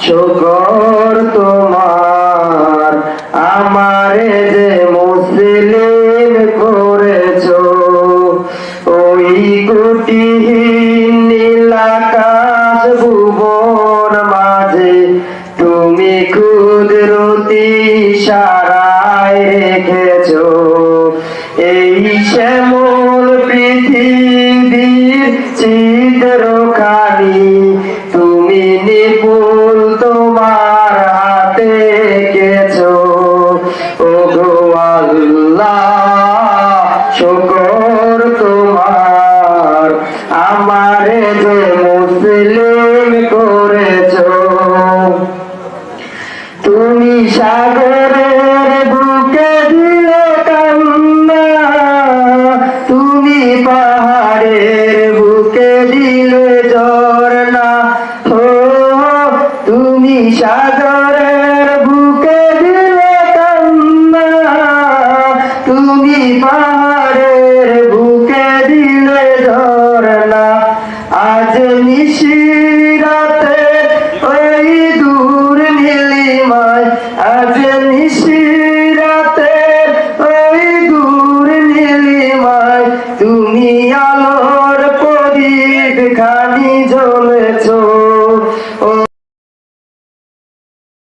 শুকর তোমার আমারে যে মুসলিম করেছো। ওই কুটিহীন নীলাকাশ ভুবন মাঝে তুমি কুদরতি ইশারায় রেখেছো। এই শ্যামল পৃথিবীর চিত্রখানি তুমি নিপুণ তোমার হাতে এঁকেছো। ওগো আল্লাহ শুকর তোমার আমারে যে মুসলিম করেছো। তুমি সাগরের বুকে দিলে কান্না, তুমি পাহাড়ের বুকে দিলে ঝরনা। ও তুমি সাগরের বুকে দিলে কান্না, তুমি পাহাড়ের বুকে দিলে ঝরনা। আজ নিশি